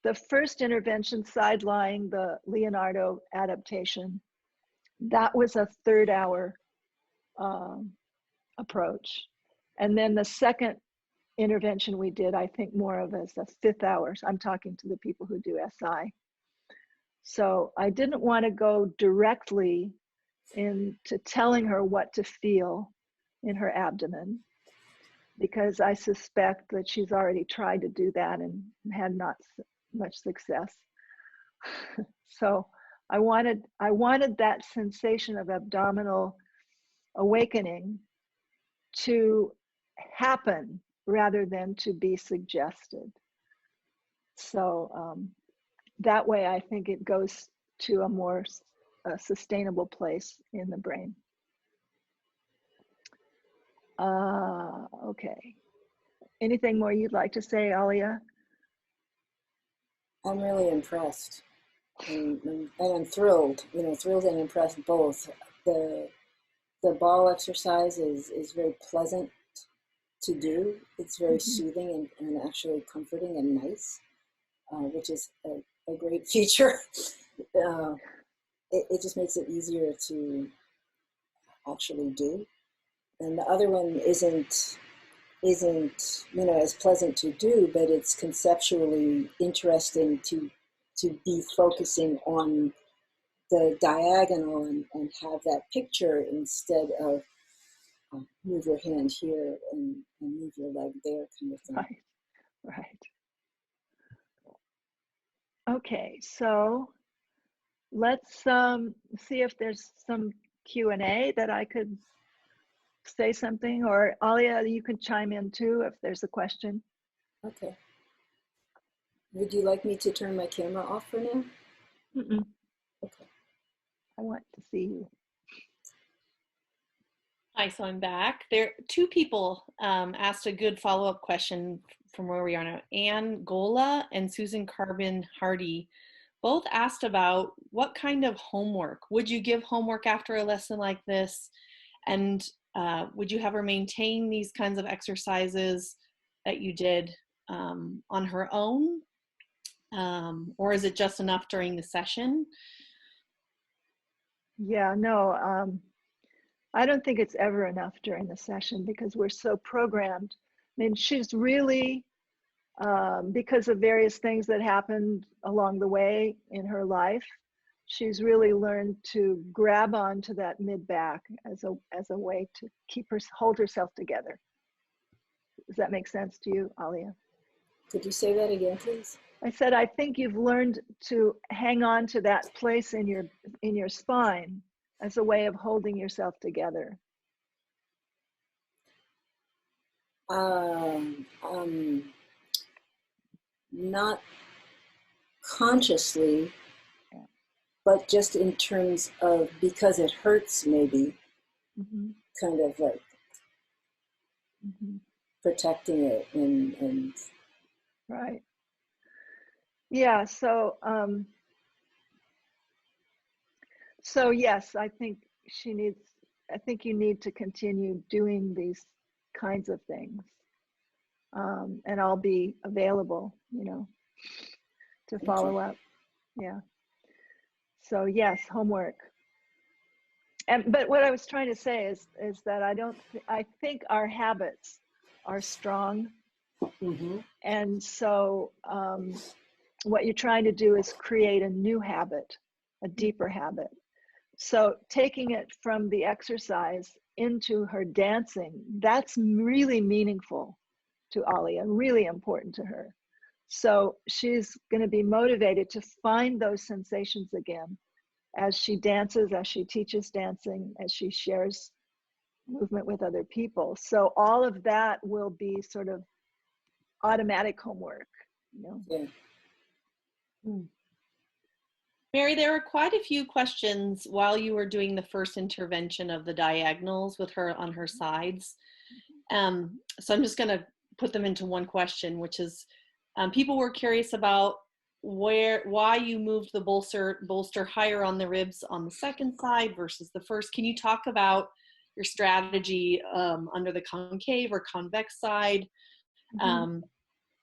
The first intervention, side lying, the Leonardo adaptation, that was a 3rd hour approach. And then the second intervention we did, I think more of as a 5th hour. I'm talking to the people who do SI. So I didn't want to go directly into telling her what to feel in her abdomen, because I suspect that she's already tried to do that and had not much success. So I wanted that sensation of abdominal awakening to happen rather than to be suggested. So that way I think it goes to a more sustainable place in the brain. Okay. Anything more you'd like to say, Alia? I'm really impressed, and I'm thrilled. Thrilled and impressed both. The ball exercise is very pleasant to do. It's very soothing and actually comforting and nice, which is a great feature. It just makes it easier to actually do. And the other one isn't as pleasant to do, but it's conceptually interesting to be focusing on the diagonal and have that picture instead of move your hand here and move your leg there kind of thing. Right. Okay, so let's see if there's some Q&A that I could say something, or Alia, you can chime in too if there's a question. Okay. Would you like me to turn my camera off for now? Mm-mm. Okay. I want to see you. Hi, so I'm back. There, 2 people asked a good follow-up question from where we are now. Anne Gola and Susan Carbon Hardy both asked about what kind of homework. Would you give homework after a lesson like this? And would you have her maintain these kinds of exercises that you did on her own? Or is it just enough during the session? Yeah, no, I don't think it's ever enough during the session because we're so programmed. I mean, she's really, because of various things that happened along the way in her life, she's really learned to grab onto that mid-back as a way to hold herself together. Does that make sense to you, Alia? Could you say that again, please? I said, I think you've learned to hang on to that place in your spine as a way of holding yourself together. Not consciously, but just in terms of, because it hurts maybe, kind of like protecting it and right. Yeah, so yes, I think you need to continue doing these kinds of things. And I'll be available, to follow up. Yeah. So yes, homework. But what I was trying to say is that I think our habits are strong. And so what you're trying to do is create a new habit, a deeper habit. So taking it from the exercise into her dancing, that's really meaningful to Alia, really important to her. So she's going to be motivated to find those sensations again as she dances, as she teaches dancing, as she shares movement with other people. So all of that will be sort of automatic homework, Yeah. Mary, there were quite a few questions while you were doing the first intervention of the diagonals with her on her sides. So I'm just going to put them into one question, which is, people were curious about why you moved the bolster higher on the ribs on the second side versus the first. Can you talk about your strategy under the concave or convex side?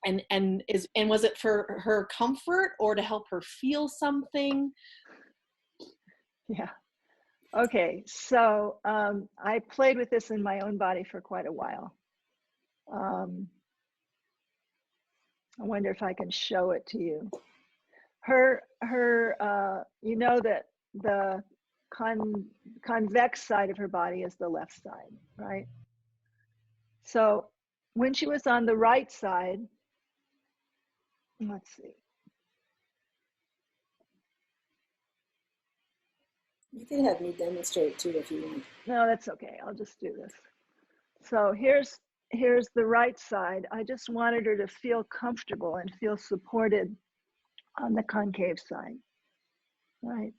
And was it for her comfort or to help her feel something? Yeah. Okay. So I played with this in my own body for quite a while. I wonder if I can show it to you. You know that the convex side of her body is the left side, right? So when she was on the right side, let's see. You can have me demonstrate too if you want. No, that's okay. I'll just do this. So here's the right side. I just wanted her to feel comfortable and feel supported on the concave side, right?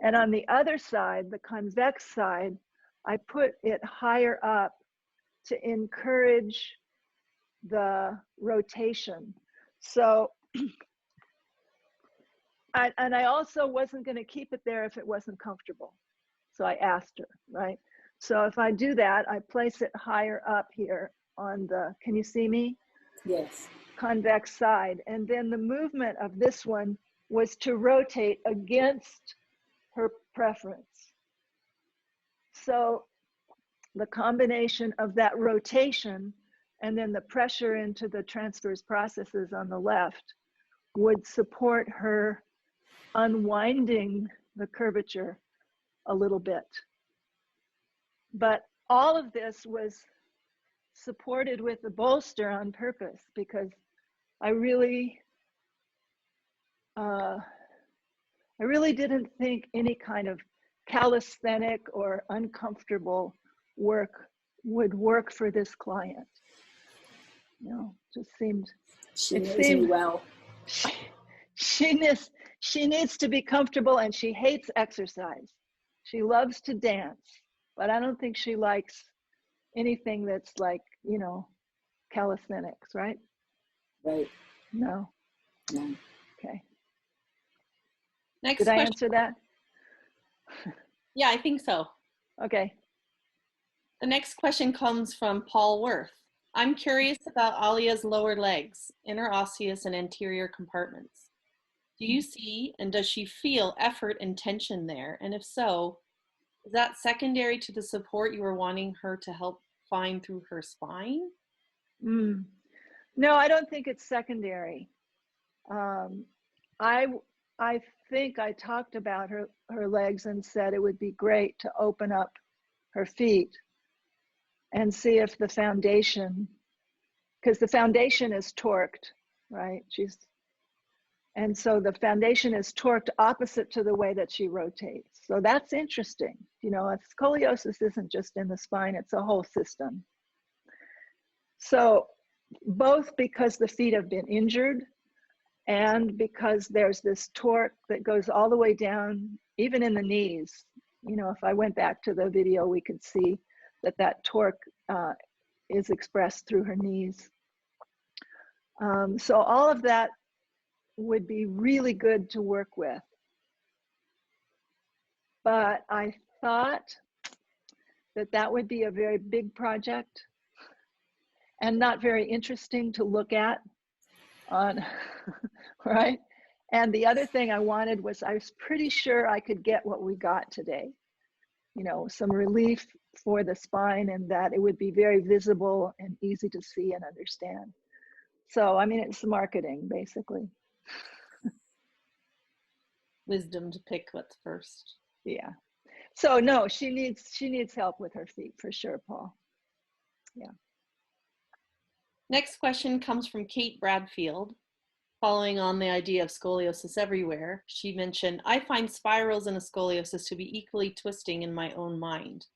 And on the other side, the convex side, I put it higher up to encourage the rotation. So, and I also wasn't going to keep it there if it wasn't comfortable. So I asked her, right? So if I do that, I place it higher up here on the, can you see me? Yes. Convex side. And then the movement of this one was to rotate against her preference. So the combination of that rotation and then the pressure into the transverse processes on the left would support her unwinding the curvature a little bit. But all of this was supported with the bolster on purpose because I really didn't think any kind of calisthenic or uncomfortable work would work for this client. Just seemed. She knows me well. She needs to be comfortable, and she hates exercise. She loves to dance, but I don't think she likes anything that's like, calisthenics, right? Right. No. No. Okay. Next Did I question. answer that? Yeah, I think so. Okay. The next question comes from Paul Worth. I'm curious about Alia's lower legs, interosseous and anterior compartments. Do you see and does she feel effort and tension there? And if so, is that secondary to the support you were wanting her to help find through her spine? No, I don't think it's secondary. I think I talked about her legs and said it would be great to open up her feet and see if the foundation, because the foundation is torqued, right? And so the foundation is torqued opposite to the way that she rotates. So that's interesting. You know, scoliosis isn't just in the spine, it's a whole system. So both because the feet have been injured and because there's this torque that goes all the way down, even in the knees. You know, if I went back to the video, we could see that torque is expressed through her knees. So all of that would be really good to work with. But I thought that would be a very big project and not very interesting to look at on, right? And the other thing I wanted was, I was pretty sure I could get what we got today. You know, some relief for the spine and that it would be very visible and easy to see and understand. So, I mean, it's marketing, basically. Wisdom to pick what's first. Yeah. So no, she needs help with her feet for sure, Paul. Yeah. Next question comes from Kate Bradfield. Following on the idea of scoliosis everywhere, she mentioned, I find spirals in a scoliosis to be equally twisting in my own mind.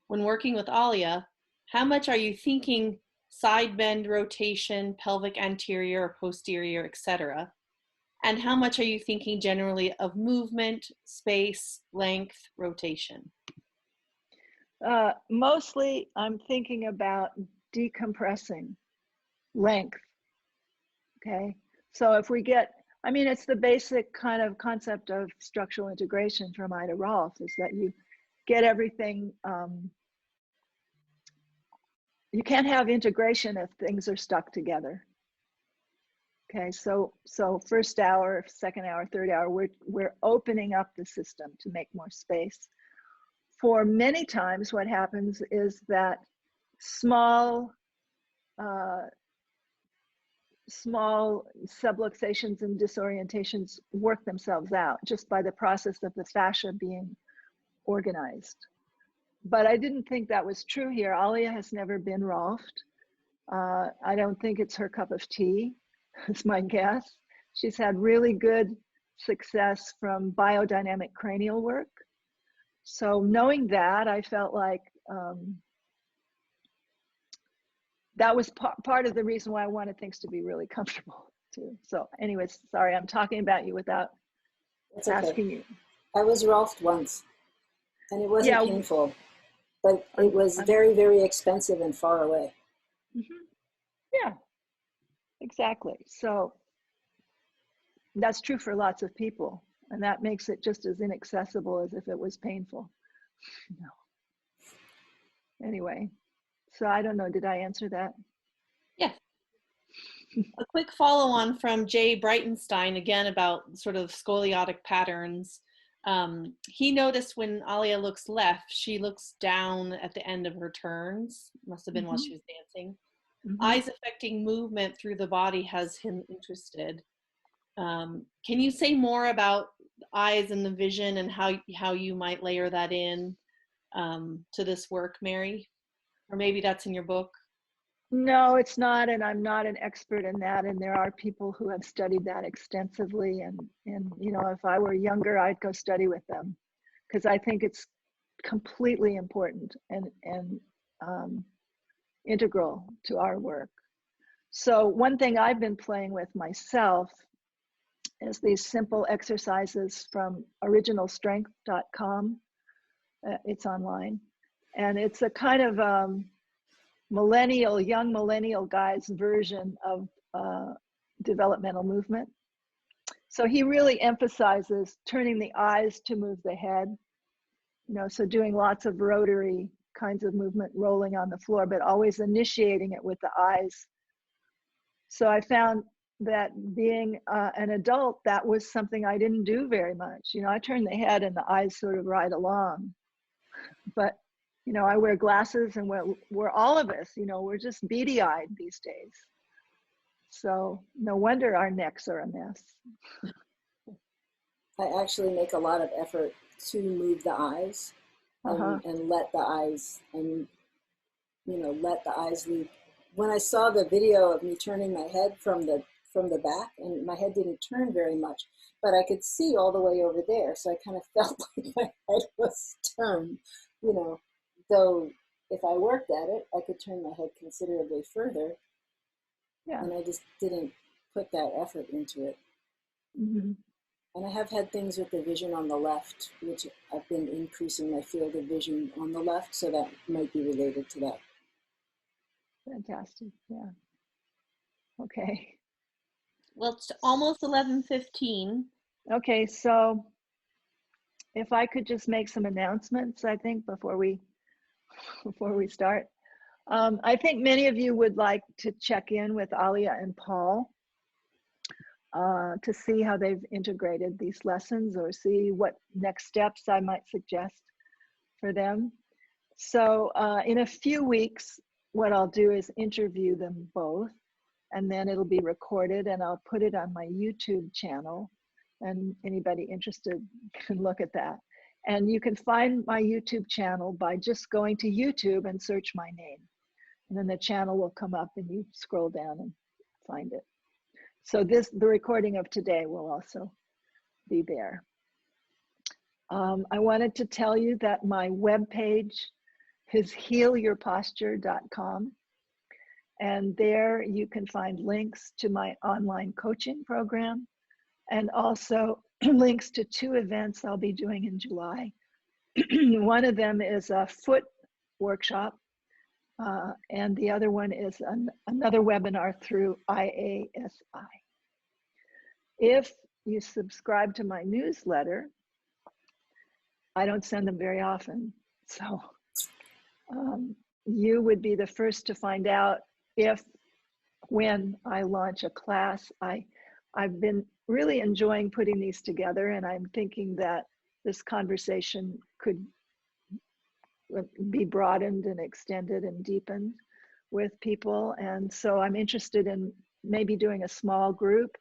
When working with Alia, how much are you thinking side bend, rotation, pelvic anterior or posterior, etc.? And how much are you thinking generally of movement, space, length, rotation? Mostly I'm thinking about decompressing length, okay? So if we get, I mean, it's the basic kind of concept of structural integration from Ida Rolf, is that you get everything, you can't have integration if things are stuck together. Okay, so first hour, second hour, third hour, we're opening up the system to make more space. For many times, what happens is that small subluxations and disorientations work themselves out just by the process of the fascia being organized. But I didn't think that was true here. Alia has never been Rolfed. I don't think it's her cup of tea, is my guess. She's had really good success from biodynamic cranial work. So knowing that, I felt like that was part of the reason why I wanted things to be really comfortable too. So anyways, sorry, I'm talking about you without asking you. I was Rolfed once and it wasn't painful, but it was very, very expensive and far away. Mm-hmm. Yeah, exactly. So that's true for lots of people, and that makes it just as inaccessible as if it was painful. No. Anyway, so I don't know, did I answer that? Yes. A quick follow on from Jay Breitenstein, again about sort of scoliotic patterns. He noticed when Alia looks left, she looks down at the end of her turns. Must have been while she was dancing. Eyes affecting movement through the body has him interested. Can you say more about eyes and the vision and how you might layer that in to this work, Mary? Or maybe that's in your book? No, it's not, and I'm not an expert in that, and there are people who have studied that extensively, and you know, if I were younger, I'd go study with them, because I think it's completely important and integral to our work. So one thing I've been playing with myself is these simple exercises from originalstrength.com. It's online, and it's a kind of young millennial guy's version of developmental movement. So he really emphasizes turning the eyes to move the head, you know, so doing lots of rotary kinds of movement rolling on the floor, but always initiating it with the eyes. So I found that being an adult, that was something I didn't do very much. You know, I turned the head and the eyes sort of ride along. But, you know, I wear glasses, and we're all of us, you know, we're just beady-eyed these days. So no wonder our necks are a mess. I actually make a lot of effort to move the eyes and let the eyes, and you know, let the eyes lead. When I saw the video of me turning my head from the back, and my head didn't turn very much, but I could see all the way over there, so I kind of felt like my head was turned, you know, though if I worked at it, I could turn my head considerably further. Yeah. And I just didn't put that effort into it. Mm-hmm. And I have had things with the vision on the left, which I've been increasing my field of vision on the left, so that might be related to that. Fantastic, yeah. Okay. Well, it's almost 11:15. Okay, so if I could just make some announcements, I think, before we start. I think many of you would like to check in with Alia and Paul to see how they've integrated these lessons, or see what next steps I might suggest for them. So in a few weeks, what I'll do is interview them both, and then it'll be recorded, and I'll put it on my YouTube channel, and anybody interested can look at that. And you can find my YouTube channel by just going to YouTube and search my name. And then the channel will come up, and you scroll down and find it. So the recording of today will also be there. I wanted to tell you that my webpage is healyourposture.com. And there you can find links to my online coaching program, and also links to 2 events I'll be doing in July. One of them is a foot workshop, and the other one is another webinar through IASI. If you subscribe to my newsletter, I don't send them very often, so you would be the first to find out when I launch a class. I've been really enjoying putting these together, and I'm thinking that this conversation could be broadened and extended and deepened with people. And so I'm interested in maybe doing a small group,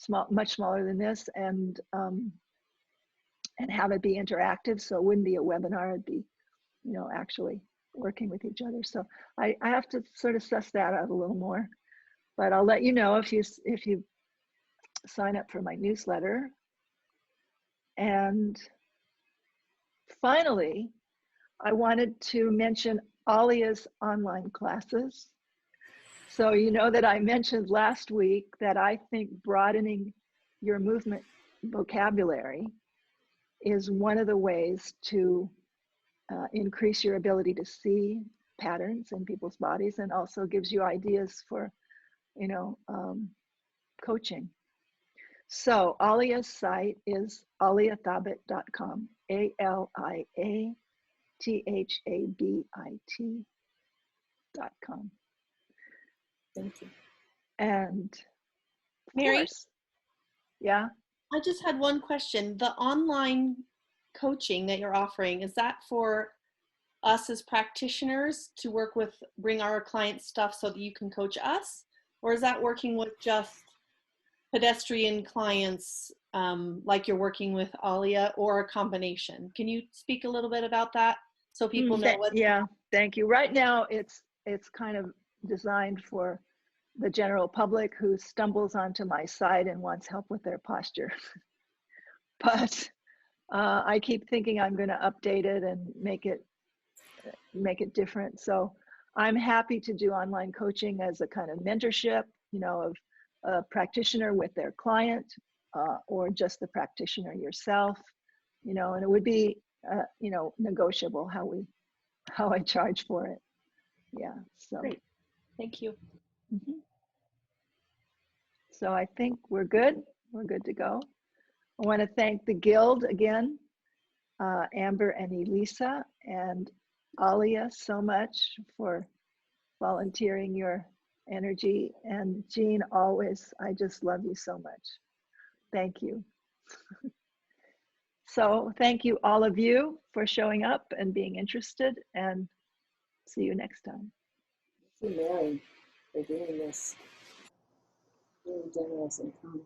much smaller than this, and have it be interactive. So it wouldn't be a webinar, it'd be, you know, actually working with each other. So I have to sort of suss that out a little more, but I'll let you know if you sign up for my newsletter. And finally, I wanted to mention Alia's online classes. So you know that I mentioned last week that I think broadening your movement vocabulary is one of the ways to increase your ability to see patterns in people's bodies, and also gives you ideas for, you know, coaching. So Alia's site is aliathabit.com, ALIATHABIT.com. Thank you. And Mary? course, yeah? I just had one question. The online coaching that you're offering, is that for us as practitioners to work with, bring our clients stuff so that you can coach us? Or is that working with just pedestrian clients, like you're working with Alia, or a combination? Can you speak a little bit about that so people know what? Yeah, thank you. Right now, it's kind of designed for the general public who stumbles onto my site and wants help with their posture. But I keep thinking I'm going to update it and make it different. So I'm happy to do online coaching as a kind of mentorship, you know, of a practitioner with their client, or just the practitioner yourself, you know, and it would be, you know, negotiable how I charge for it. Yeah, so. Great. Thank you. Mm-hmm. So I think we're good. We're good to go. I want to thank the Guild again, Amber and Elisa, and Talia so much for volunteering your energy. And Jean, always, I just love you so much. Thank you. So thank you, all of you, for showing up and being interested, and see you next time. Thank you, Mary, for doing this. Really generous and kind.